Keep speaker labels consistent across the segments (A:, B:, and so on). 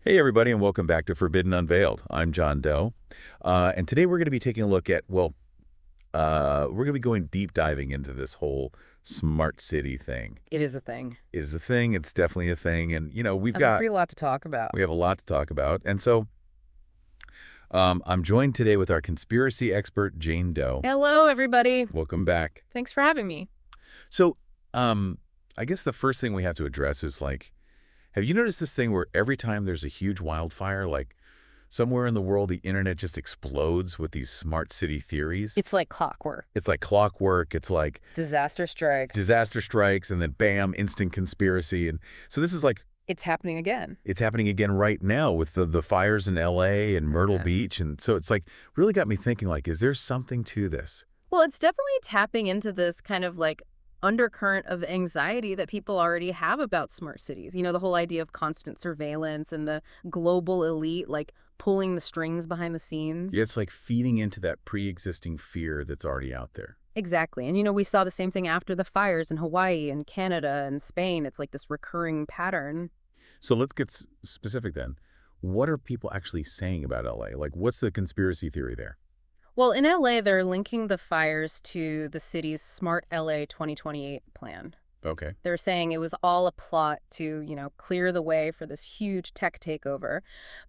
A: Hey, everybody, and welcome back to Forbidden Unveiled. I'm John Doe, and today we're going to be taking a look at, we're going to be going deep diving into this whole smart city thing.
B: It is a thing.
A: Is a thing, it's definitely a thing, and,
B: I have a pretty lot to talk about.
A: we have a lot to talk about. And so I'm joined today with our conspiracy expert, Jane Doe.
B: Hello, everybody.
A: Welcome back.
B: Thanks for having me.
A: So I guess the first thing we have to address is, have you noticed this thing where every time there's a huge wildfire, somewhere in the world, the internet just explodes with these smart city theories?
B: It's like clockwork.
A: It's like clockwork. It's like
B: Disaster strikes.
A: disaster strikes, and then bam, instant conspiracy. And so this is
B: It's happening again.
A: it's happening again right now with the fires in LA and Myrtle
B: Yeah.
A: Beach. And so it's really got me thinking, is there something to this?
B: Well, it's definitely tapping into this kind of undercurrent of anxiety that people already have about smart cities. The whole idea of constant surveillance and the global elite, pulling the strings behind the scenes.
A: Yeah, it's like feeding into that pre-existing fear that's already out there.
B: Exactly. And we saw the same thing after the fires in Hawaii and Canada and Spain. It's like this recurring pattern.
A: So let's get specific then. What are people actually saying about LA? What's the conspiracy theory there?
B: Well, in LA, they're linking the fires to the city's Smart LA 2028 plan.
A: Okay.
B: They're saying it was all a plot to, clear the way for this huge tech takeover.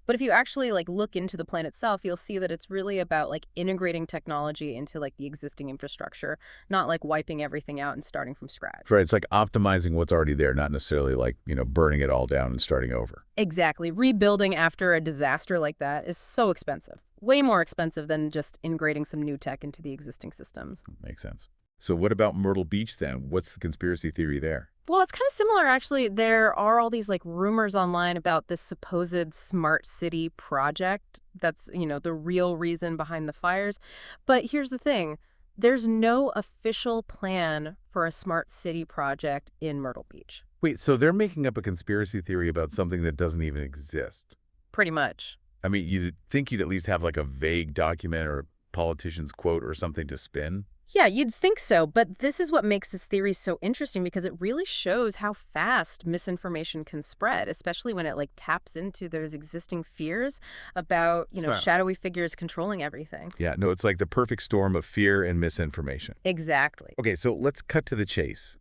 B: But if you actually look into the plan itself, you'll see that it's really about integrating technology into the existing infrastructure, not wiping everything out and starting from scratch.
A: Right. It's like optimizing what's already there, not necessarily burning it all down and starting over.
B: Exactly. Rebuilding after a disaster like that is so expensive. Way more expensive than just integrating some new tech into the existing systems.
A: Makes sense. So what about Myrtle Beach then? What's the conspiracy theory there?
B: Well, it's kind of similar, actually. There are all these rumors online about this supposed smart city project. That's, the real reason behind the fires. But here's the thing. There's no official plan for a smart city project in Myrtle Beach.
A: Wait, so they're making up a conspiracy theory about something that doesn't even exist.
B: Pretty much.
A: I mean, you'd think you'd at least have a vague document or a politician's quote or something to spin.
B: Yeah, you'd think so, but this is what makes this theory so interesting because it really shows how fast misinformation can spread, especially when it taps into those existing fears about,
A: Huh.
B: shadowy figures controlling everything.
A: Yeah, no, it's like the perfect storm of fear and misinformation.
B: Exactly.
A: Okay, so let's cut to the chase.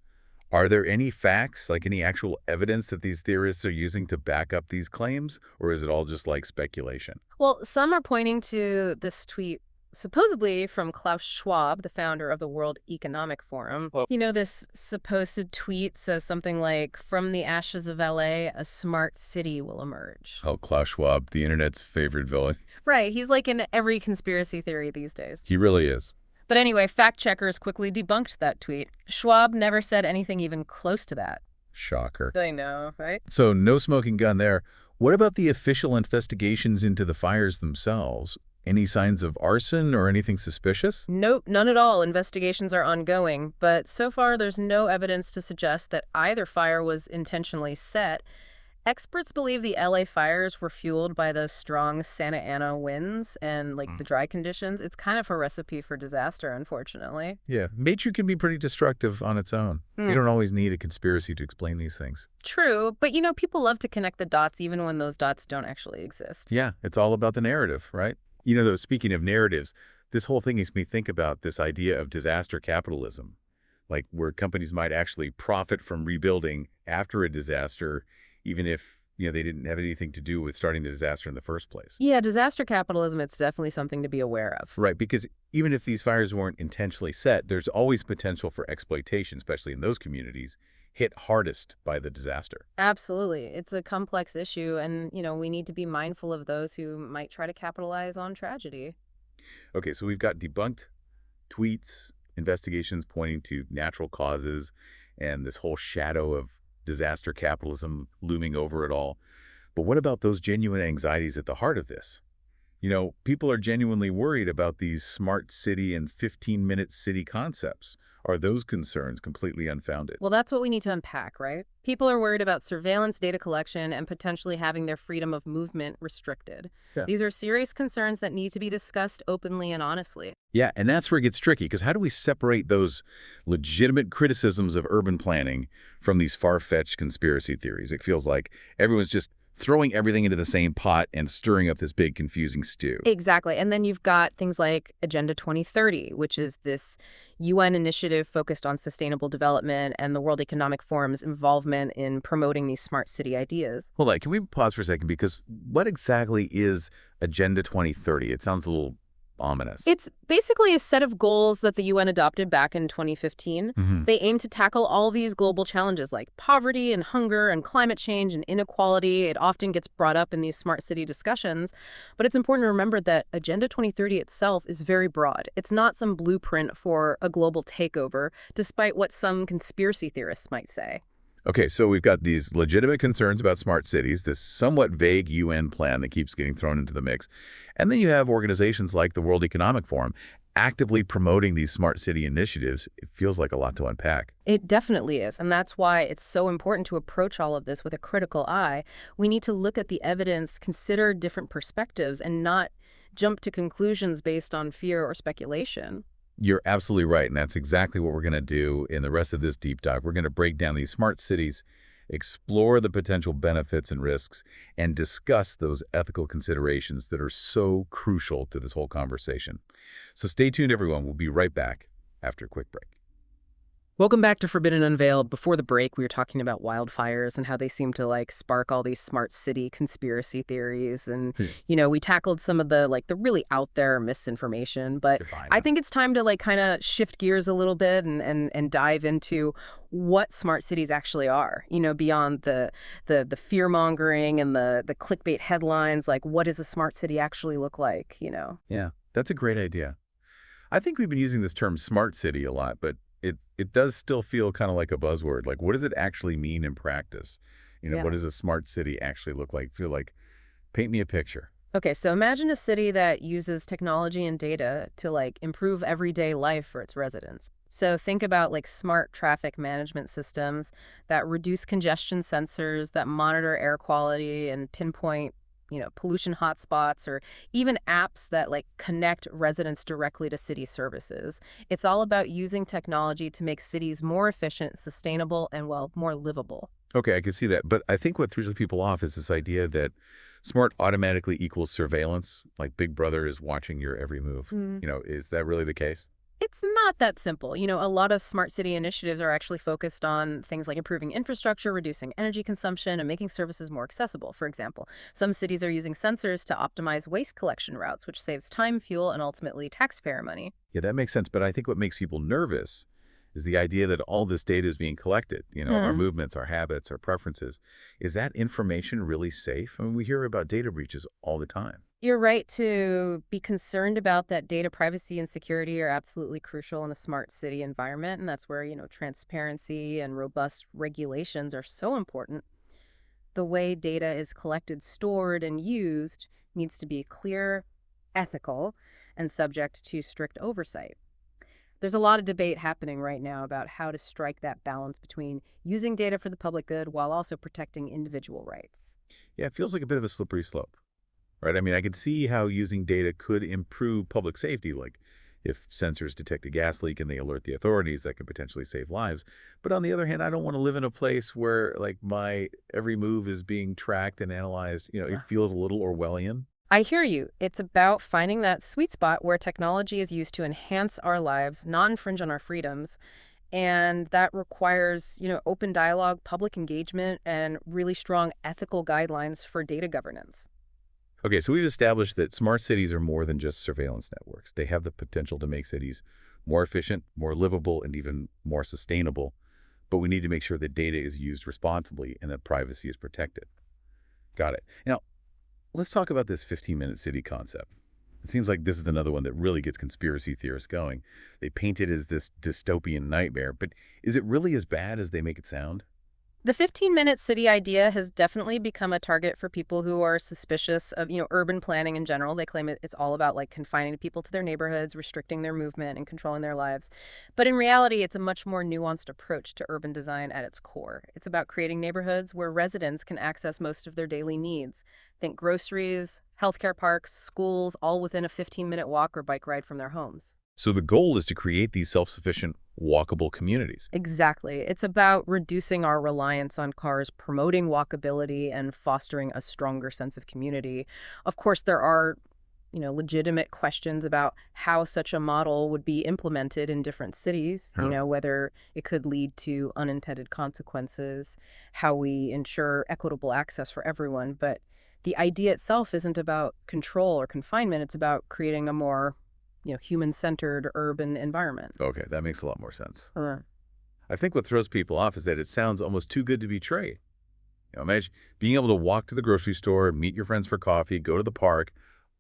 A: Are there any facts, any actual evidence that these theorists are using to back up these claims, or is it all just speculation?
B: Well, some are pointing to this tweet supposedly from Klaus Schwab, the founder of the World Economic Forum.
A: Well-
B: This supposed tweet says something like, "From the ashes of LA, a smart city will emerge."
A: Oh, Klaus Schwab, the internet's favorite villain.
B: Right, he's in every conspiracy theory these days.
A: He really is.
B: But anyway, fact checkers quickly debunked that tweet. Schwab never said anything even close to that.
A: Shocker.
B: I know, right?
A: So no smoking gun there. What about the official investigations into the fires themselves? Any signs of arson or anything suspicious?
B: Nope, none at all. Investigations are ongoing, but so far there's no evidence to suggest that either fire was intentionally set. Experts believe the LA fires were fueled by those strong Santa Ana winds and the dry conditions. It's kind of a recipe for disaster, unfortunately.
A: Yeah, nature can be pretty destructive on its own. You don't always need a conspiracy to explain these things.
B: True, but people love to connect the dots even when those dots don't actually exist.
A: Yeah, it's all about the narrative, right? Though, speaking of narratives, this whole thing makes me think about this idea of disaster capitalism, where companies might actually profit from rebuilding after a disaster, even if, they didn't have anything to do with starting the disaster in the first place.
B: Yeah, disaster capitalism, it's definitely something to be aware of.
A: Right, because even if these fires weren't intentionally set, there's always potential for exploitation, especially in those communities hit hardest by the disaster.
B: Absolutely. It's a complex issue, and, we need to be mindful of those who might try to capitalize on tragedy.
A: Okay, so we've got debunked tweets, investigations pointing to natural causes, and this whole shadow of disaster capitalism looming over it all. But what about those genuine anxieties at the heart of this? People are genuinely worried about these smart city and 15-minute city concepts. Are those concerns completely unfounded?
B: Well, that's what we need to unpack, right? People are worried about surveillance data collection and potentially having their freedom of movement restricted.
A: Yeah.
B: These are serious concerns that need to be discussed openly and honestly.
A: Yeah, and that's where it gets tricky, because how do we separate those legitimate criticisms of urban planning from these far-fetched conspiracy theories? It feels like everyone's just throwing everything into the same pot and stirring up this big confusing stew.
B: Exactly. And then you've got things like Agenda 2030, which is this UN initiative focused on sustainable development and the World Economic Forum's involvement in promoting these smart city ideas.
A: Hold on, can we pause for a second? Because what exactly is Agenda 2030? It sounds a little ominous.
B: It's basically a set of goals that the UN adopted back in 2015.
A: Hmm.
B: They aim to tackle all these global challenges like poverty and hunger and climate change and inequality. It often gets brought up in these smart city discussions, but it's important to remember that Agenda 2030 itself is very broad. It's not some blueprint for a global takeover, despite what some conspiracy theorists might say.
A: Okay, so we've got these legitimate concerns about smart cities, this somewhat vague UN plan that keeps getting thrown into the mix. And then you have organizations like the World Economic Forum actively promoting these smart city initiatives. It feels like a lot to unpack.
B: It definitely is, and that's why it's so important to approach all of this with a critical eye. We need to look at the evidence, consider different perspectives, and not jump to conclusions based on fear or speculation.
A: You're absolutely right, and that's exactly what we're going to do in the rest of this deep dive. We're going to break down these smart cities, explore the potential benefits and risks, and discuss those ethical considerations that are so crucial to this whole conversation. So stay tuned, everyone. We'll be right back after a quick break.
B: Welcome back to Forbidden Unveiled. Before the break, we were talking about wildfires and how they seem to spark all these smart city conspiracy theories. And,
A: Hmm.
B: we tackled some of the really out there misinformation. But
A: Define
B: I
A: that.
B: think it's time to kind of shift gears a little bit and dive into what smart cities actually are, beyond the fear mongering and the clickbait headlines. Like, what does a smart city actually look like?
A: Yeah, that's a great idea. I think we've been using this term smart city a lot, but it does still feel kind of like a buzzword. Like, what does it actually mean in practice?
B: Yeah.
A: What does a smart city actually look like? Feel like, paint me a picture.
B: Okay, so imagine a city that uses technology and data to improve everyday life for its residents. So think about smart traffic management systems that reduce congestion sensors, that monitor air quality and pinpoint, pollution hotspots, or even apps that connect residents directly to city services. It's all about using technology to make cities more efficient, sustainable, and more livable.
A: Okay, I can see that. But I think what throws people off is this idea that smart automatically equals surveillance, like Big Brother is watching your every move. Is that really the case?
B: It's not that simple. A lot of smart city initiatives are actually focused on things like improving infrastructure, reducing energy consumption, and making services more accessible. For example, some cities are using sensors to optimize waste collection routes, which saves time, fuel, and ultimately taxpayer money.
A: Yeah, that makes sense. But I think what makes people nervous is the idea that all this data is being collected, our movements, our habits, our preferences. Is that information really safe? I mean, we hear about data breaches all the time.
B: You're right to be concerned about that. Data privacy and security are absolutely crucial in a smart city environment, and that's where, transparency and robust regulations are so important. The way data is collected, stored, and used needs to be clear, ethical, and subject to strict oversight. There's a lot of debate happening right now about how to strike that balance between using data for the public good while also protecting individual rights.
A: Yeah, it feels like a bit of a slippery slope, right? I mean, I could see how using data could improve public safety, like if sensors detect a gas leak and they alert the authorities, that could potentially save lives. But on the other hand, I don't want to live in a place where my every move is being tracked and analyzed. It feels a little Orwellian.
B: I hear you. It's about finding that sweet spot where technology is used to enhance our lives, not infringe on our freedoms. And that requires, open dialogue, public engagement, and really strong ethical guidelines for data governance.
A: Okay, so we've established that smart cities are more than just surveillance networks. They have the potential to make cities more efficient, more livable, and even more sustainable. But we need to make sure that data is used responsibly and that privacy is protected. Got it. Now, let's talk about this 15-minute city concept. It seems like this is another one that really gets conspiracy theorists going. They paint it as this dystopian nightmare, but is it really as bad as they make it sound?
B: The 15-minute city idea has definitely become a target for people who are suspicious of, urban planning in general. They claim it's all about confining people to their neighborhoods, restricting their movement, and controlling their lives. But in reality, it's a much more nuanced approach to urban design at its core. It's about creating neighborhoods where residents can access most of their daily needs. Think groceries, healthcare parks, schools, all within a 15-minute walk or bike ride from their homes.
A: So the goal is to create these self-sufficient, walkable communities.
B: Exactly. It's about reducing our reliance on cars, promoting walkability, and fostering a stronger sense of community. Of course, there are, legitimate questions about how such a model would be implemented in different cities,
A: Huh.
B: whether it could lead to unintended consequences, how we ensure equitable access for everyone. But the idea itself isn't about control or confinement. It's about creating a more, human-centered urban environment.
A: Okay, that makes a lot more sense.
B: Uh,
A: I think what throws people off is that it sounds almost too good to be true. Imagine being able to walk to the grocery store, meet your friends for coffee, go to the park,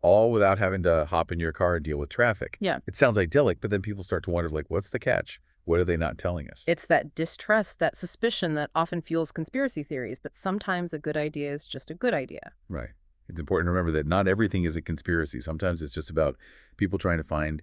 A: all without having to hop in your car and deal with traffic.
B: yeah.
A: It sounds idyllic, but then people start to wonder, like, what's the catch? What are they not telling us?
B: It's that distrust, that suspicion that often fuels conspiracy theories, but sometimes a good idea is just a good idea.
A: Right. It's important to remember that not everything is a conspiracy. Sometimes it's just about people trying to find,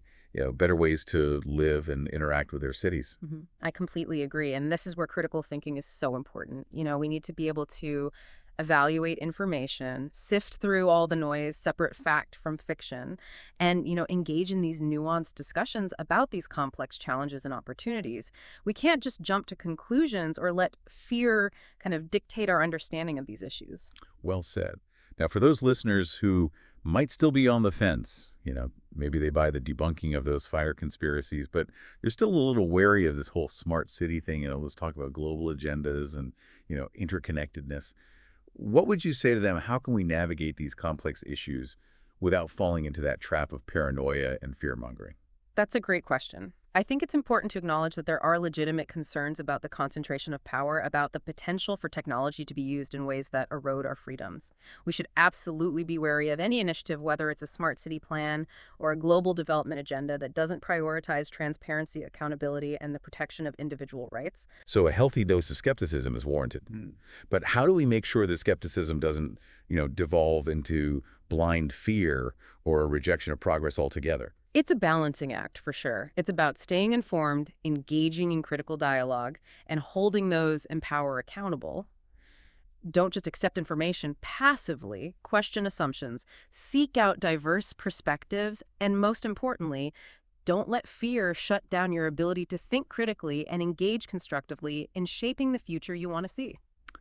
A: better ways to live and interact with their cities.
B: I completely agree. And this is where critical thinking is so important. We need to be able to evaluate information, sift through all the noise, separate fact from fiction, and, engage in these nuanced discussions about these complex challenges and opportunities. We can't just jump to conclusions or let fear kind of dictate our understanding of these issues.
A: Well said. Now, for those listeners who might still be on the fence, maybe they buy the debunking of those fire conspiracies, but they're still a little wary of this whole smart city thing. Let's talk about global agendas and, interconnectedness. What would you say to them? How can we navigate these complex issues without falling into that trap of paranoia and fear-mongering?
B: That's a great question. I think it's important to acknowledge that there are legitimate concerns about the concentration of power, about the potential for technology to be used in ways that erode our freedoms. We should absolutely be wary of any initiative, whether it's a smart city plan or a global development agenda that doesn't prioritize transparency, accountability, and the protection of individual rights.
A: So a healthy dose of skepticism is warranted. But how do we make sure that skepticism doesn't, devolve into blind fear or a rejection of progress altogether?
B: It's a balancing act, for sure. It's about staying informed, engaging in critical dialogue, and holding those in power accountable. Don't just accept information passively, question assumptions, seek out diverse perspectives, and most importantly, don't let fear shut down your ability to think critically and engage constructively in shaping the future you want to see.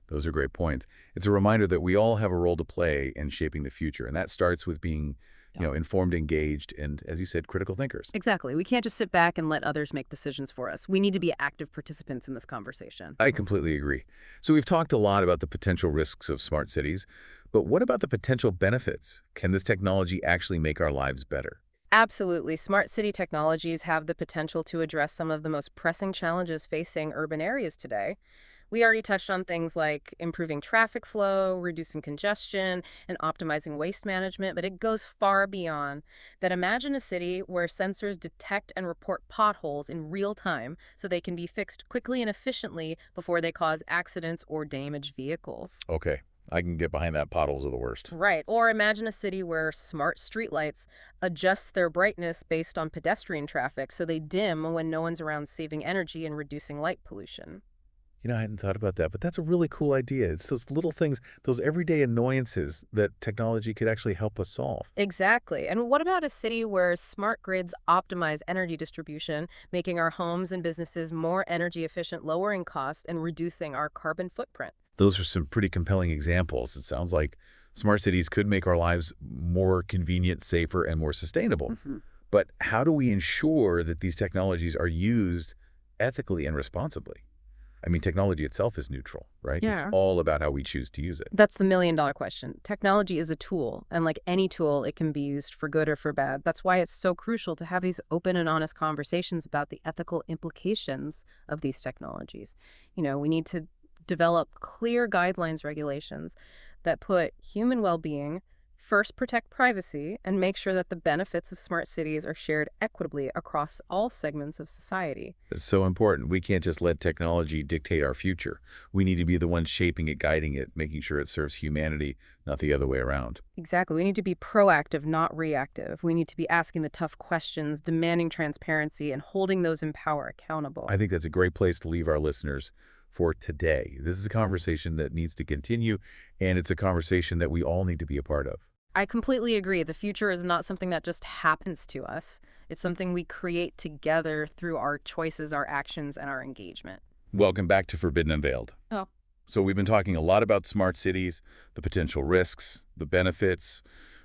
A: Those are great points. It's a reminder that we all have a role to play in shaping the future, and that starts with being,
B: Yeah.
A: informed, engaged, and, as you said, critical thinkers.
B: Exactly. We can't just sit back and let others make decisions for us. We need to be active participants in this conversation.
A: I completely agree. So we've talked a lot about the potential risks of smart cities, but what about the potential benefits? Can this technology actually make our lives better?
B: Absolutely. Smart city technologies have the potential to address some of the most pressing challenges facing urban areas today. We already touched on things like improving traffic flow, reducing congestion, and optimizing waste management, but it goes far beyond that. Imagine a city where sensors detect and report potholes in real time so they can be fixed quickly and efficiently before they cause accidents or damage vehicles.
A: Okay, I can get behind that. Potholes are the worst.
B: Right. Or imagine a city where smart streetlights adjust their brightness based on pedestrian traffic so they dim when no one's around, saving energy and reducing light pollution.
A: I hadn't thought about that, but that's a really cool idea. It's those little things, those everyday annoyances that technology could actually help us solve.
B: Exactly. And what about a city where smart grids optimize energy distribution, making our homes and businesses more energy efficient, lowering costs, and reducing our carbon footprint?
A: Those are some pretty compelling examples. It sounds like smart cities could make our lives more convenient, safer, and more sustainable.
B: Mhm.
A: But how do we ensure that these technologies are used ethically and responsibly? I mean, technology itself is neutral, right? It's
B: Yeah.
A: all about how we choose to use it.
B: That's the million-dollar question. Technology is a tool, and like any tool, it can be used for good or for bad. That's why it's so crucial to have these open and honest conversations about the ethical implications of these technologies. We need to develop clear guidelines, regulations that put human well-being first, protect privacy, and make sure that the benefits of smart cities are shared equitably across all segments of society.
A: It's so important. We can't just let technology dictate our future. We need to be the ones shaping it, guiding it, making sure it serves humanity, not the other way around.
B: Exactly. We need to be proactive, not reactive. We need to be asking the tough questions, demanding transparency, and holding those in power accountable.
A: I think that's a great place to leave our listeners for today. This is a conversation that needs to continue, and it's a conversation that we all need to be a part of.
B: I completely agree. The future is not something that just happens to us. It's something we create together through our choices, our actions, and our engagement.
A: Welcome back to Forbidden Unveiled.
B: Oh,
A: So we've been talking a lot about smart cities, the potential risks, the benefits,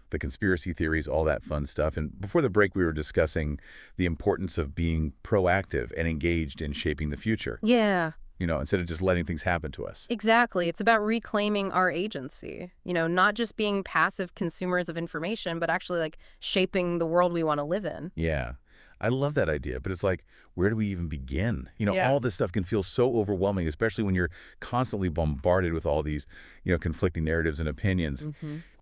A: the conspiracy theories, all that fun stuff. And before the break, we were discussing the importance of being proactive and engaged in shaping the future,
B: yeah.
A: instead of just letting things happen to us.
B: Exactly. It's about reclaiming our agency, not just being passive consumers of information, but actually like shaping the world we want to live in.
A: Yeah, I love that idea, but it's like, where do we even begin?
B: Yeah.
A: All this stuff can feel so overwhelming, especially when you're constantly bombarded with all these, conflicting narratives and opinions.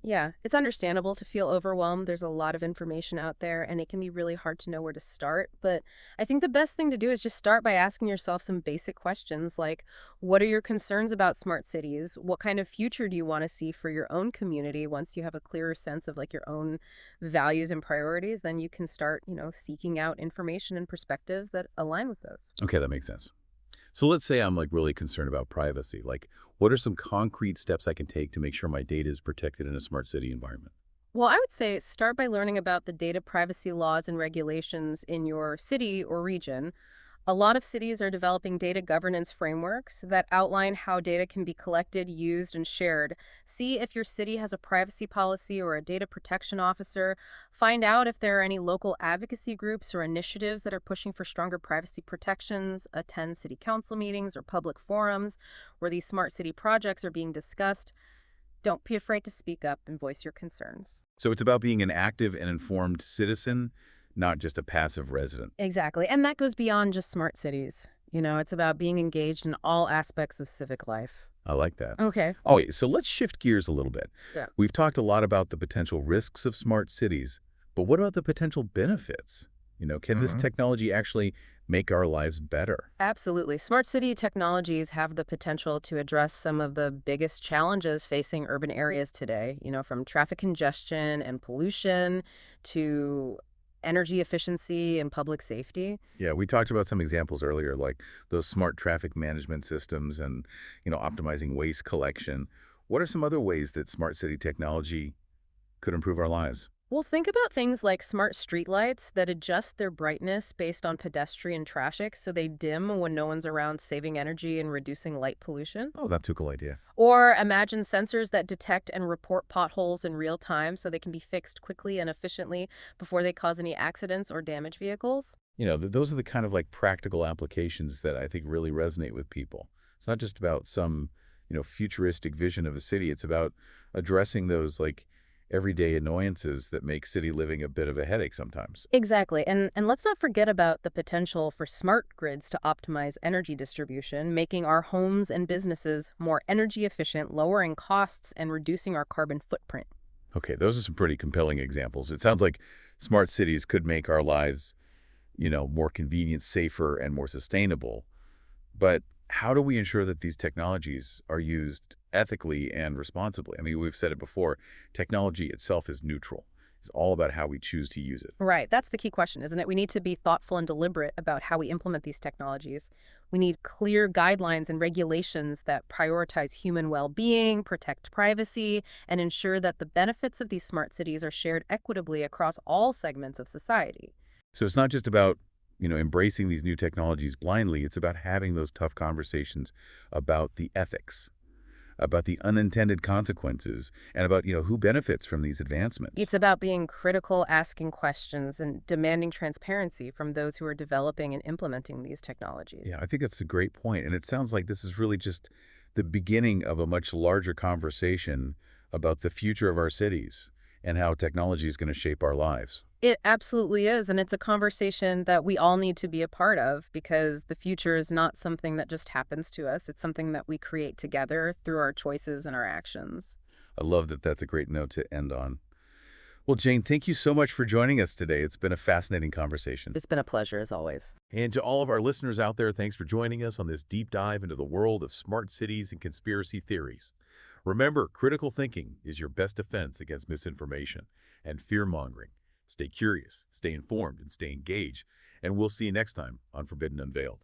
B: Yeah, it's understandable to feel overwhelmed. There's a lot of information out there, and it can be really hard to know where to start. But I think the best thing to do is just start by asking yourself some basic questions like, what are your concerns about smart cities? What kind of future do you want to see for your own community? Once you have a clearer sense of like your own values and priorities, then you can start, seeking out information and perspectives that align with those.
A: Okay, that makes sense. So let's say I'm like really concerned about privacy. Like, what are some concrete steps I can take to make sure my data is protected in a smart city environment?
B: Well, I would say start by learning about the data privacy laws and regulations in your city or region. A lot of cities are developing data governance frameworks that outline how data can be collected, used, and shared. See if your city has a privacy policy or a data protection officer. Find out if there are any local advocacy groups or initiatives that are pushing for stronger privacy protections. Attend city council meetings or public forums where these smart city projects are being discussed. Don't be afraid to speak up and voice your concerns.
A: So it's about being an active and informed citizen, not just a passive resident.
B: Exactly. And that goes beyond just smart cities. It's about being engaged in all aspects of civic life.
A: I like that.
B: Okay.
A: Oh, wait, so let's shift gears a little bit.
B: Yeah.
A: We've talked a lot about the potential risks of smart cities, but what about the potential benefits? Can this technology actually make our lives better?
B: Absolutely. Smart city technologies have the potential to address some of the biggest challenges facing urban areas today, from traffic congestion and pollution to energy efficiency and public safety.
A: Yeah, we talked about some examples earlier, like those smart traffic management systems and, optimizing waste collection. What are some other ways that smart city technology could improve our lives?
B: Well, think about things like smart streetlights that adjust their brightness based on pedestrian traffic so they dim when no one's around, saving energy and reducing light pollution.
A: Oh, that's a cool idea.
B: Or imagine sensors that detect and report potholes in real time so they can be fixed quickly and efficiently before they cause any accidents or damage vehicles.
A: Those are the kind of like practical applications that I think really resonate with people. It's not just about some, futuristic vision of a city. It's about addressing those like everyday annoyances that make city living a bit of a headache sometimes.
B: Exactly. And let's not forget about the potential for smart grids to optimize energy distribution, making our homes and businesses more energy efficient, lowering costs, and reducing our carbon footprint.
A: Okay, those are some pretty compelling examples. It sounds like smart cities could make our lives, more convenient, safer, and more sustainable. But how do we ensure that these technologies are used ethically and responsibly? I mean, we've said it before, technology itself is neutral. It's all about how we choose to use it.
B: Right. That's the key question, isn't it? We need to be thoughtful and deliberate about how we implement these technologies. We need clear guidelines and regulations that prioritize human well-being, protect privacy, and ensure that the benefits of these smart cities are shared equitably across all segments of society.
A: So it's not just about, embracing these new technologies blindly. It's about having those tough conversations about the ethics, about the unintended consequences, and about, who benefits from these advancements.
B: It's about being critical, asking questions, and demanding transparency from those who are developing and implementing these technologies.
A: Yeah, I think that's a great point. And it sounds like this is really just the beginning of a much larger conversation about the future of our cities and how technology is going to shape our lives.
B: It absolutely is, and it's a conversation that we all need to be a part of because the future is not something that just happens to us. It's something that we create together through our choices and our actions.
A: I love that that's a great note to end on. Well, Jane, thank you so much for joining us today. It's been a fascinating conversation.
B: It's been a pleasure, as always.
A: And to all of our listeners out there, thanks for joining us on this deep dive into the world of smart cities and conspiracy theories. Remember, critical thinking is your best defense against misinformation and fear-mongering. Stay curious, stay informed, and stay engaged. And we'll see you next time on Forbidden Unveiled.